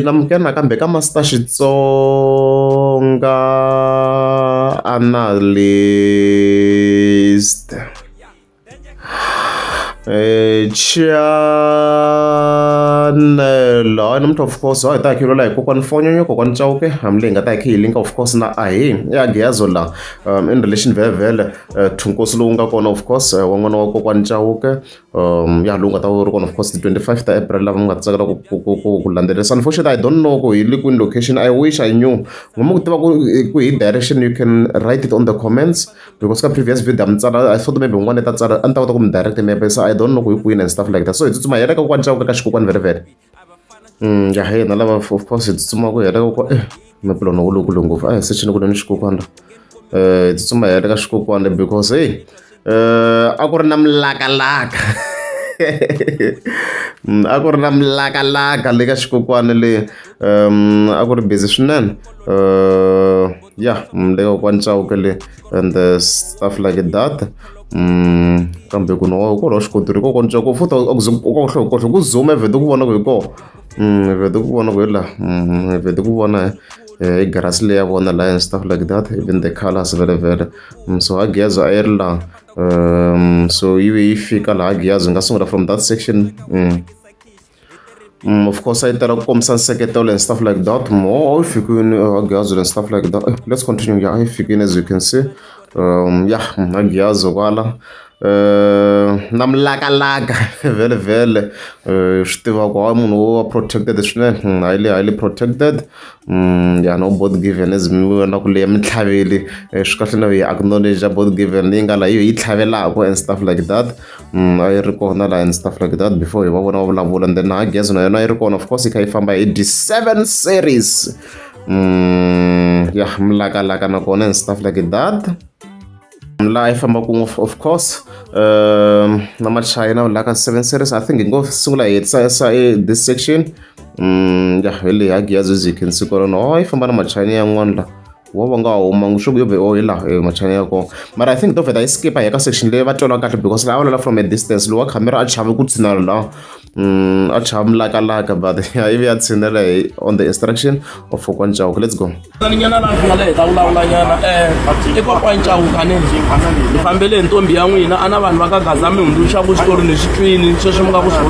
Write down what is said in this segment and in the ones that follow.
Namukela nakambe ka Master Xitsonga analyst. Channel namuntu of course hi ta khilo la hi kokwana Fonyo kokwana Chauke hamle nga ta khi link of course na ya giyazo la in relation vele thunkosi lowu nga kona of course wa n'wana wa kokwana Chauke ya lowu nga ta ri kona of course the 25th April lava nga tsakela ku landzelerisa. Unfortunately I don't know ku hi le kwini location. I wish I knew ngoma ku tiva ku hi direction you can write it on the comments because ka previous video amtsala I thought maybe ngwana ta tsala anta kota ku mi direct maybe so I don't know ku hi kwini and stuff like that. So it's my yela ka kokwana Chauke ka xikokwani very ya hey na lava of course tsutsuma ku hela ko mapilo no lokulu ngopfu a search ku ni xikokwani tsutsuma hela ka xikokwani because hey a ku ri na mlakalaka a ku ri na mlakalaka le ka xikokwani le a ku ri busy swinene ya le ka kokwana Chauke le and stuff like that. Kambe kuno ko lo xikotiri ko konca ko futhi okuhlohlo ku zoom evede ku vona ku hi ko evede ku vona ku hi la evede ku vona hi grass le ya vona la and stuff like that, even the colors very so agiyazo a ri la so yi fika la agiyazo nga sungula from that section. Of course I tala ku komisa nseketelo and stuff like that more if you can agiyazo and stuff like that. Let's continue. Yeah, if you can, as you can see agiyazo kwala na mlakalaka vele swi tiva ku a munhu wa protected swinene highly protected ya no both given as mi vona ku leya mitlhaveli swi kahle na hi acknowledge both given leyi nga la yi tlhavelaka and stuff like that a yi ri kona la and stuff like that before hi va vona va vulavula and then agiyazo na yona yi ri kona of course yi kha yi famba hi D7 series ya mlakalaka na kona and stuff like that. La ifamba ku of course na machina la ka 7 series I think ngo sungula hi this section ya hele agiyazo as you can see kona ifamba na machina yan'wana la wa nga huma ngisho yobe la machina yako mara I think doveta escape ya ka section le va tolwa kahle because la wala from a distance lo wa camera a chava ku tsina la a chava mlakalaka but ivi ya tsinela on the instruction of kokwana Chauke. Let's go. Nyana la ngale ta ulawula nyana kokwana Chauke ni fambele ntombi ya n'wina ana vanhu va ka gaza mi hunduxa ku xitori ni xitwini sweswi mi nga ku swi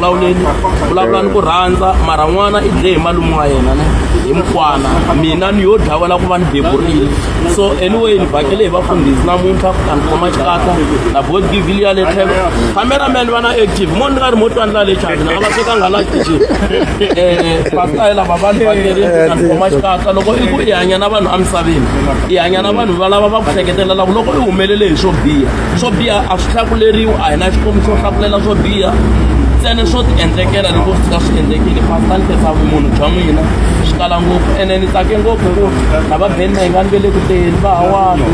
vulavuleni ku rhandza mara n'wana i dle hi malume wa yena ne hi mukwana mina ni yo dlawela ku va ni beburile so anyway ni vhakele hi vafundhisi namuntlha ku ta ni khoma xikata na both givile ya le tlhelo cameraman va na active mo ni nga ri mo twandla le chavini a va tekanga la kitchen pastor lava va ni vhakele ta ni khoma xikata loko i ku i hanya na vanhu emisaveni i hanya na vanhu va lava va ku hleketelelaku loko i humelele hi swo biha a swi hlakuleriwi a hi na xikombiso xo hlakulela swo biha ntsena swo ti endlekela loko swi ta swi endlekile pastor ni khensa vumunhu bya n'wina swi tala ngopfu ene ni tsake ngopfu hi ku na va beni mahingani ve le ku teni va hawani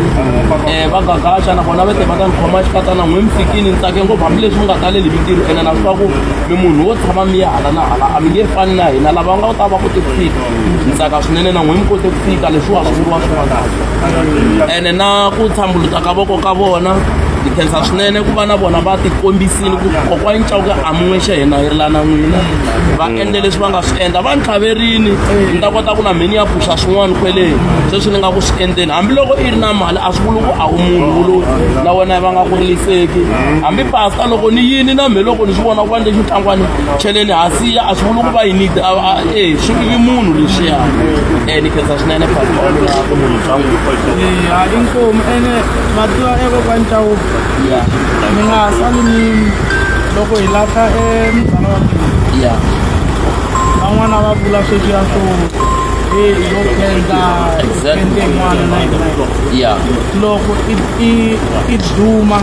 va gagaxa nakona va te va ta ni khoma xikata na n'we mi fikini ni tsake ngopfu hambileswi mi nga taleli mintirho ene na swi twa ku mi munhu wo tshama mi ya hala na hala a mi nge fani na hina lava nga ta va kote ku fika ni tsaka swinene na n'we mi kote ku fika leswiwa swi vuriwa swin'wana ene na ku tshambuluta ka voko ka vona ni khensa swinene ku va na vona va tikombisini ku kokwana Chauke a mun'wexe hina hi ri la na n'wina va endle leswi va nga swi endla va ni tlhaverini ni ta kota ku na meni ya phuxa swin'wana kweleni sweswi ni nga ku swi endleni hambiloko i ri na mali a swi vuli ku a wu munhu loyi na wena va nga ku riliseki hambi pastor loko ni yini na me loko ni swi vona ku va ni lexi tlangwani cheleni hasiya a swi vuli ku va yi need swi vi munhu leswiya ni khensa swinene pastor ku munhu bya n'wina inkomu ene mativa kokwana Chauke mi nga sali ni loko hi lahla muzala wa mina van'wana va vula sweswiya swo yo khensa kente n'wana na hina loko i duma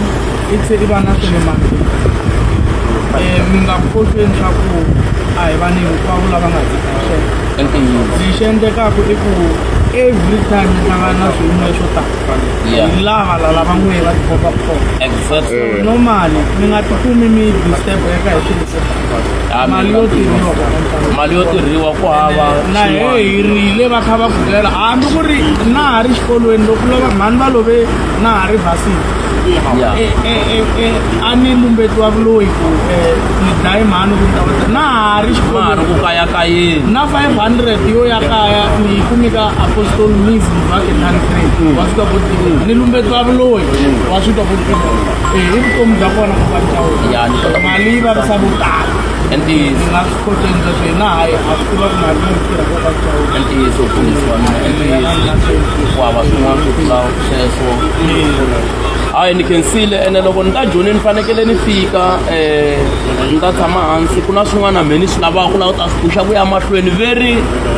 i tlhe i va na swinemandini mi nga khohlweni swa ku a hi vanhu hinkwavo lava nga lexi endlekaka i ku every time ni hlangana na swiyimo swo tala hi lava lava n'we va tikhomaka kona normally mi nga tikumi mi disturb eka hi swilo swo tala mali yo tirhiwa mali yo tirhiwa ku hava na hi rile va kha va ku byela hambi ku ri na ha ri xikolweni loko lova mhani va love na ha ri vasini a ni lumbetiwa vuloyi ku ni dlaye mhani ku na ha ri mari ku kayakayeni na 500 yo ya kaya ni kumeka apostol misi va Kenani Trade wa swi tiva ku ni lumbetiwa vuloyi wa swi tiva ku hi vutomi bya kona ku va Chauke mali yi vavisa vo tala and ni nga swi koti endla swi na hayi a swi tiva ku mali yi tirha ko va Chauke ntiyiso pfunisiwa ku hava swin'wana ku tlula sweswo hayi ni khensile ene loko ni ta joni ni fanekele ni fika ni ta tshama hansi ku na swin'wana me ni swi lavaka laha u ta swi puxa ku ya mahlweni very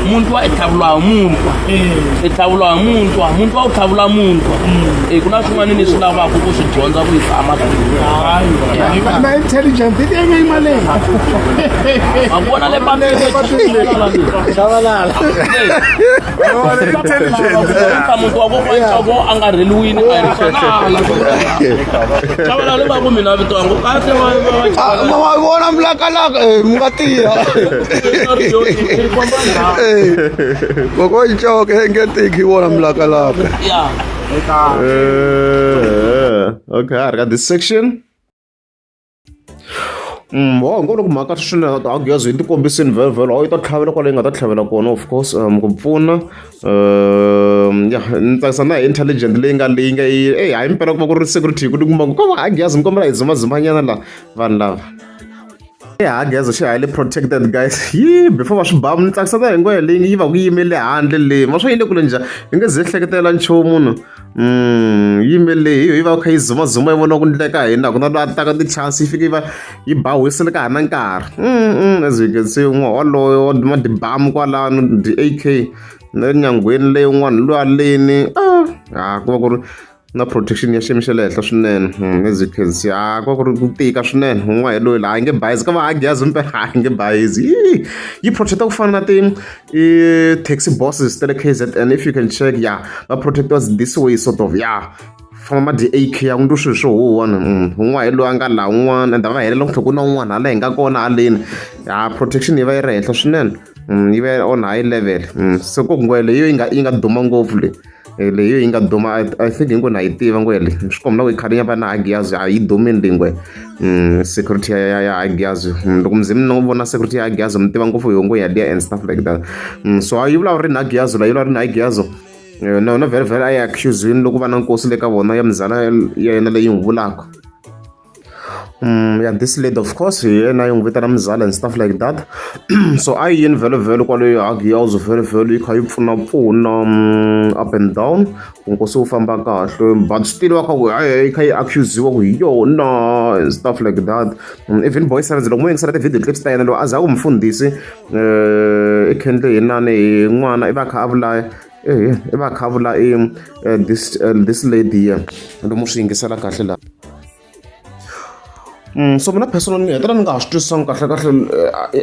muntwa i tlhavuriwa hi muntwa i tlhavuriwa hi muntwa u tlhavula muntwa ku na swin'wana ni swi lavaka ku swi dyondza ku yisa amahlweni na intelligent i tenge yi maleni ma vona le pateka mutu wa kokwanchavo a nga rheliwini a ri sanala xavela le va ku mina vito wangu kahle ma vona mlakalaka mga tirha kokwanchavo engetiki vona mlakalaka okay, I got this section. Ngoloko mhaka swinene a gezi yi ti kombisini vhele a yi ta tlhavela kwaleyi nga ta tlhavela kona of course ku pfuna ya ni tsakisa na hi intelligent leyi nga hayi mpela ku va ku ri security hi ku ni kuma ku kova a gezi mi kombela hi dzimadzimanyana la vanhu lava gezi xi highly protected guys before va swi bamu ni tsakisa na hi ngoya leyi yi va ku yimele handle leyi ma swo yile kule njhani hi nge ze hleketela nchumu munhu yimele hi va kha yi zumazuma yi vona ku ndleka hina ku na loyi a taka ti-chance yi fika yi va yi bawisile ka ha na nkarhi as you can see n'we waloyo ma dibamu kwalano di-AK na nyangweni leyin'wana loyi aleni ku va ku ri na protection ya xiyimo xa le henhla swinene as you can see ku va ku ri ku tika swinene un'wana hi loyi laha a nge bayizi ka va a gezi mpela a nge bayizi yi protecta ku fana na taxi bosses ta le KZN if you can check va protect us this way sort of famba ma di-AK ya ndu swilo swo huwana un'wana hi loyi a nga laha un'wana and va helela nhloko na un'wana hala hi nga kona haleni protection yi va yi ri henhla swinene yi va on high level so ku ngwele leyo yi nga duma ngopfu leyi yi nga duma I think hinkwenu ha yi tiva ngwele swi komba ku yi khale ya va na Agiazo yi dumini leyi ngwe security ya Agiazo loko muzimi no vona security ya Agiazo mi tiva ngopfu yongo ya liya and stuff like that so yi vulavula ri na Agiazo la yi vulavula ri na Agiazo na very a yi accuse-wini loko va na nkosi le ka vona ya mizala ya yena leyi n'wi vulaka this lady of course yena yi n'wi vitana mizala and stuff like that so a yi yini vhele kwaleyo Agiazo vhele yi kha yi pfuna up and down ku nkosi wu famba kahle but still va kha ku yi kha yi accuse-iwa ku hi yona and stuff like that even Boy Science loko mo yingisela ti-video clips ta yena loko a za ku mfundhisi i khendle hinani hi n'wana i va kha a vula i va kha a vula this lady lomu swi yingisela kahle laha so mina personally ni hetela ni nga ha swi twisisanga kahle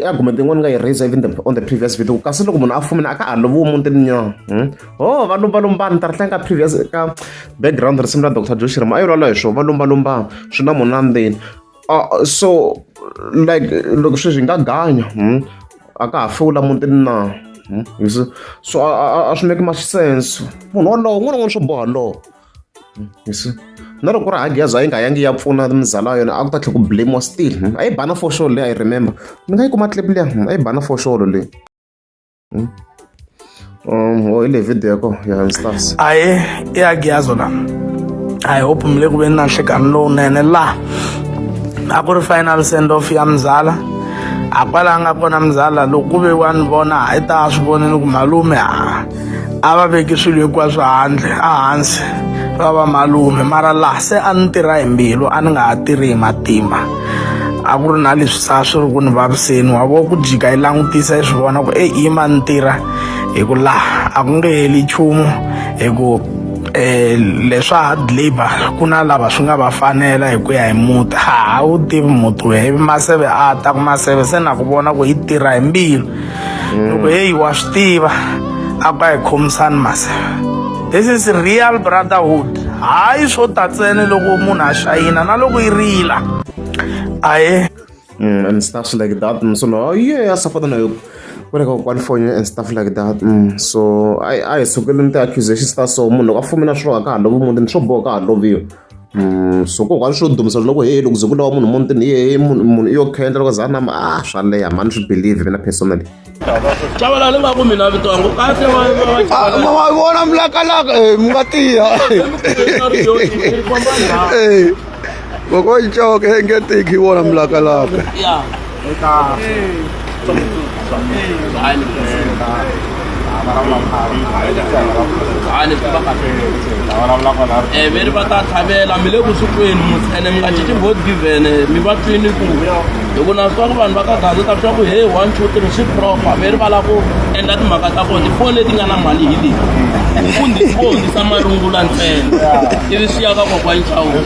argument yin'wana ni nga yi raise even on the previous video kasi loko munhu a fumina a ka a loviwa mutini nya va lumbalumba ni ta ri hlaya ka previous ka background risimu ra Dr. Joe Shirima a yi vulavula hi swona va lumbalumba swi na munhu na ndzeni so like loko sweswi hi nga ganya a ka ha fewula mutini na you see so a swi make much sense munhu walowo n'wana n'wana swo boha lowo you see na loko ri Agiazo a yi nga yangi ya pfuna mizala yona a ku ta tlhe ku blame still a yi bana for sure leyi I remember ni nga yi kuma clip leya a yi bana for sure leyi hi le video yako ya stuffs aye i Agiazo la I hope mi le ku veni na nhlekani lowunene laha a ku ri final send off ya mzala a kwala nga kona mzala loko ku ve wa ni vona i ta swi voneni ku malume a va veki swilo hinkwaswo handle a hansi va va malume mara laha se a ni tirha hi mbilu a ni nga ha tirhi hi matimba a ku ri na leswi sa swi ri ku ni vaviseni wa vo ku jika yi langutisa yi swi vona ku yima ni tirha hi ku laha a ku nge heli nchumu hi ku leswa hard labor ku na lava swi nga va fanela hi ku ya hi muti a wu tivi muti we ivi maseve a ta ku maseve se na ku vona ku yi tirha hi mbilu loko wa swi tiva a ka hi khomisani maseve this is real brotherhood hayi swo ta ntsena loko munhu a xayina na loko yi rila aye and stuff like that. So no, yeah, support na one phone and stuff like that. So I so good the accusations that so munhu ka fumina swo ka lovo munhu swo boka ka loviyo. So ko kwani swo dumisa loko hey loko zokula munhu muntini hey munhu yo khendla loko zana swa leya man should believe mina personally. Chavala le ngaku mina vito wangu kahle Mama vona mlakalaka mi nga tiya. Koko ichoke engetiki vona mlakalaka. yeah veri va ta tlhavela mi le kusukweni ene mi nga cinci both given mi va twini ku loko na swa ku vanhu va ka gaza ta swa ku hey 1 2 3 swi proper veri va lava ku endla timhaka ta kona tifoni leti nga na mali hi leyi fundisa marungula ntsena ivi swi ya ka kokwani Chauke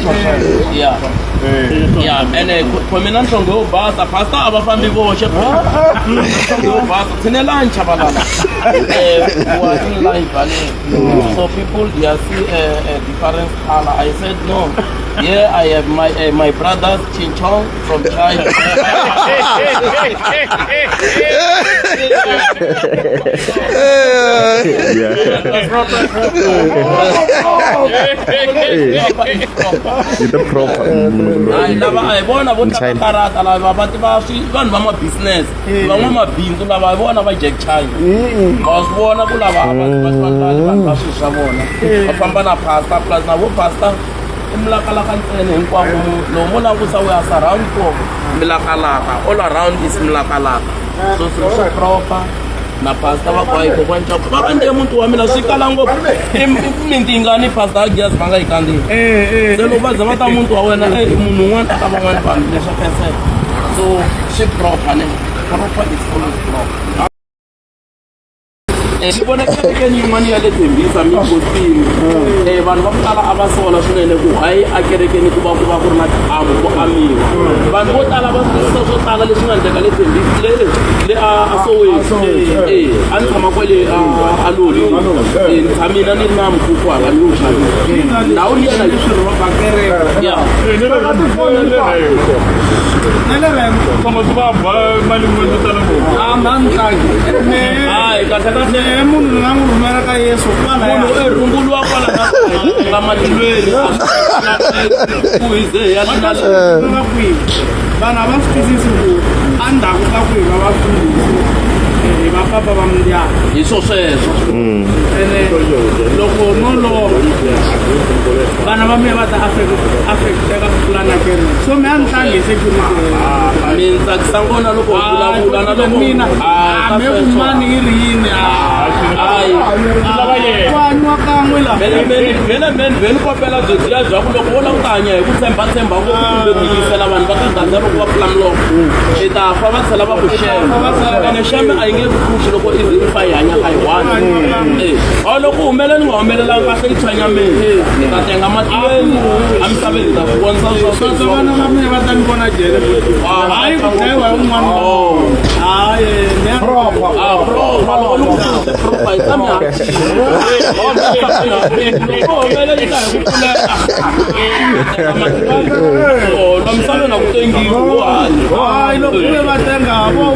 ene khomina nhlonge yo basa pastor a va fambi voxe nhlonge yo basa tshinelani chavalala in life so people they see a different color. I said no. Yeah, I have my brothers Chinchong from China. It's the proper. I bona vona karata lava va tiva swi vanhu va ma business van'wana mabindzu lava vona va Jack China because vona ku lava vanhu va swi swa vona va famba na pasta plus na vo pasta imlakalaka ntsena hinkwavo lowu mo langusa we are surround for milakalaka all around is milakalaka so swi proper na pasta va kwayi kokwani Chauke va kandile muntu wa mina swi kala ngopfu mintinga ni pasta gas va nga yi kandziyi se loko va za va ta muntu wa wena munhu un'wana aka van'wana vanhu leswa pensela so swi proper ne proper is always proper ni vona kerekeni yin'wana ya le Tembisa mingosini vanhu va ku tala a va sola swinene ku hayi a kerekeni ku va ku ri na tiamu ku amiwa vanhu vo tala va twisisa swo tala leswi nga endleka le Tembisa le a Soweto a ni tshama kwale a Loli ni tshamina ni ri na mukhuku hala ni wo xavisa ndhawu liyana yi swi ri va kereke ya Como tu vai mali muito tanto. Ah, man, tá. Ai, kahle Munhu nga n'wi rhumela ka Yesu kwala munhu runguluwa kwala ka matilweni ku hize ya nga kwihi vanhu a va swi twisisi ku endzhaku ka kwihi va va fundisi va papa va mindyangu hi swo sweswo ene loko no lova vana va mina va ta affecteka ku tlula na kereke so mi a ni tlangi hi security mi tsakisa ngona loko vulavula na loko mina me kumani yi ri yini vanyiwa kan'we laha veni kopela byedziya bya ku loko wo la ku ta hanya hi ku tshembatshemba ngopfu kumbe ku yisela vanhu va ka gaza loko va pfula miloko i ta fa va tlhela va ku shema ene sheme a yi nge pfuxi loko i fa hi hanya ka hi one awu loko humelela ni nga humelelangi kahle yi tshwanya mina ni ta tenga matilweni a misaveni ta vonisa vana va mina va ta ni vona jele hayi ku dlayiwa hi un'wana hayi propa hi tshame misaveni a ku tengiwi wo hanya hayi loko ve va tenga vo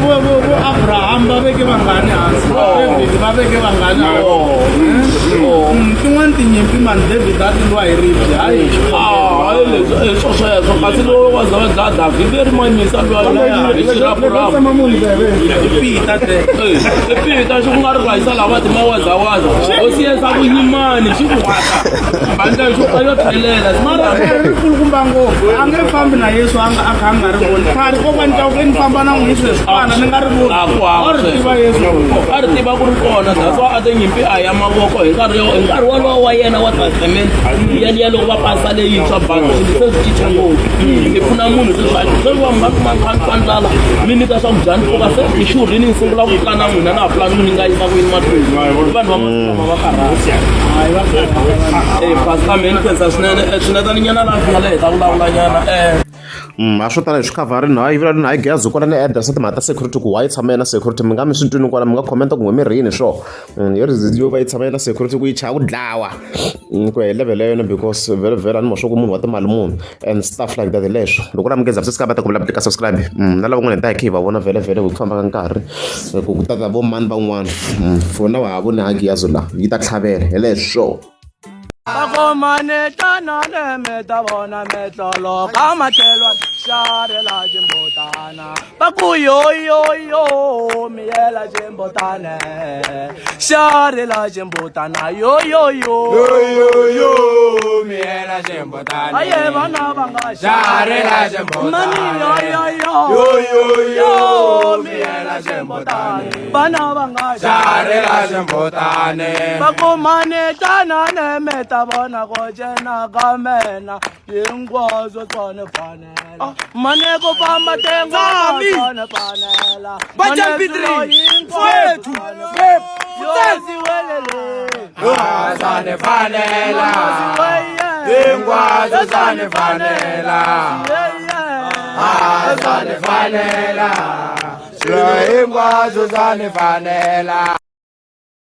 Abraham va veke vangani hansi David va veke vangani hansi tin'wana tinyimpi mani David a ti lwa hi ribye hayi swo sweswo kasi lowu wa za va dlaya Davhide ri mamisa lwa hi xirapurapu Peter te ipita xi ku nga ri rhwayisa lava timawazawaza o siyesa vunyimani xi ku hwata bandla xo ka yo tlhelela mara kulukumba ngopfu a nge fambi na Yesu a kha a nga ri voni khari kokwani Chauke ni famba na n'wi sweswiana ni nga ri voni a ri tiva Yesu a ri tiva ku ri kona that's why a te nyimpi a ya mavoko hi nkarhi wolowo wa yena wa testament yaliya loko va pasa leyintshwa bangi se swi cinca ngopfu i pfuna munhu se va nga kuma nkhandlala mi nyika swakudya ni pfuka se hi xihurini ni sungula ku tlana n'wina na ha pulani ni nga yisa ku yini mahlweni vanhu va va karhata pastor man khensa swinene swinetaninyana laha fi nga le hi ta vulavulanyana a swo tala hi swi khavharini hayi vula na hi gezi kwala ni address timhaka ta security ku why tshama na security mi nga mi swi twini kwala mi nga comment ku n'we mirini swo yo reason yo va yi tshama na security ku yi chaya ku dlawa ku ya hi level ya yona because vhele a ni mo swa ku munhu wa timali munhu and stuff like that leswo loko la mi geza se ka bata ku vula tika subscribe na lava n'wina ta hi khe hi va vona vhele ku famba ka nkarhi ku tata vo mani van'wana for na wa ha voni hagiyazo la yi ta tlhavela hi leswo Bakomane tana meta bona metlolo kamatlelwa sharela jimbotana bakuyo yo yo miela jimbotana sharela jimbotana yo miela jimbotana aye bana banga sharela jimbotana mani yo miela jimbotana bana banga sharela jimbotana bakomane tana meta bona go jena ka mena hinkwaswo tsone fanela mane ko famba tengo tsone fanela fwethu tsane fanela hinkwaswo tsane fanela tsane fanela hinkwaswo tsane fanela